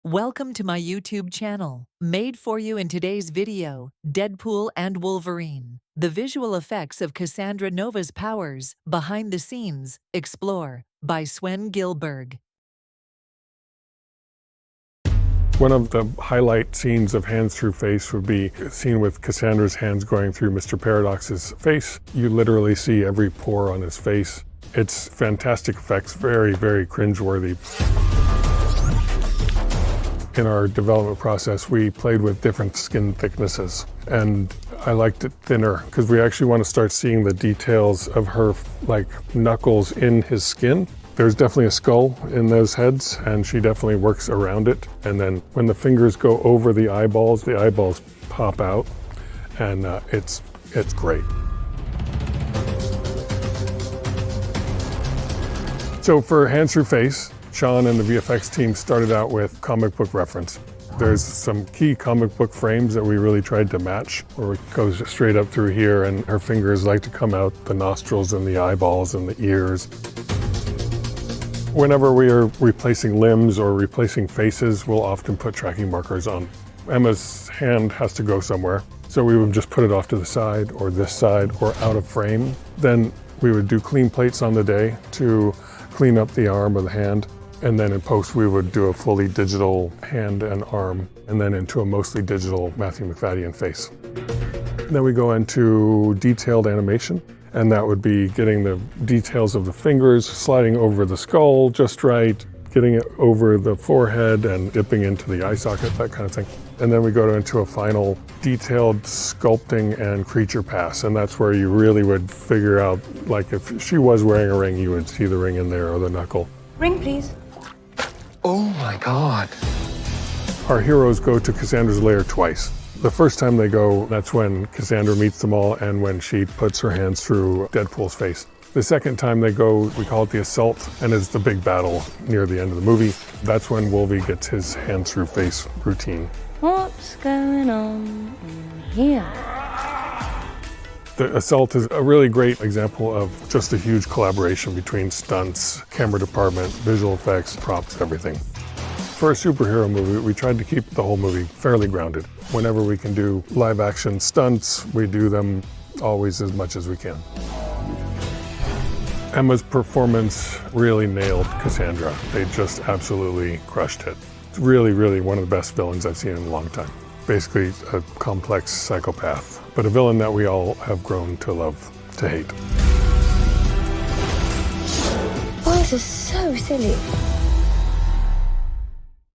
Welcome to my YouTube channel. Made for you in today's video, Deadpool and Wolverine. The visual effects of Cassandra Nova's powers, behind the scenes, explore, by Swen Gillberg. One of the highlight scenes of Hands Through Face would be a scene with Cassandra's hands going through Mr. Paradox's face. You literally see every pore on his face. It's fantastic effects, very, very cringeworthy. In our development process, we played with different skin thicknesses, and I liked it thinner because we actually want to start seeing the details of her knuckles in his skin. There's definitely a skull in those heads, and she definitely works around it. And then when the fingers go over the eyeballs pop out, and it's great. So for Hands Through Face, Shawn and the VFX team started out with comic book reference. There's some key comic book frames that we really tried to match, where it goes straight up through here, and her fingers like to come out the nostrils and the eyeballs and the ears. Whenever we are replacing limbs or replacing faces, we'll often put tracking markers on. Emma's hand has to go somewhere, so we would just put it off to the side or this side or out of frame. Then we would do clean plates on the day to clean up the arm or the hand. And then in post, we would do a fully digital hand and arm, and then into a mostly digital Matthew Macfadyen face. Then we go into detailed animation, and that would be getting the details of the fingers, sliding over the skull just right, getting it over the forehead and dipping into the eye socket, that kind of thing. And then we go into a final detailed sculpting and creature pass, and that's where you really would figure out, like if she was wearing a ring, you would see the ring in there or the knuckle. Ring, please. Oh my God. Our heroes go to Cassandra's lair twice. The first time they go, that's when Cassandra meets them all and when she puts her hands through Deadpool's face. The second time they go, we call it the assault, and it's the big battle near the end of the movie. That's when Wolvie gets his hands through face routine. What's going on in here? The assault is a really great example of just a huge collaboration between stunts, camera department, visual effects, props, everything. For a superhero movie, we tried to keep the whole movie fairly grounded. Whenever we can do live action stunts, we do them always as much as we can. Emma's performance really nailed Cassandra. They just absolutely crushed it. It's really, really one of the best villains I've seen in a long time. Basically a complex psychopath, but a villain that we all have grown to love, to hate. Boys are so silly.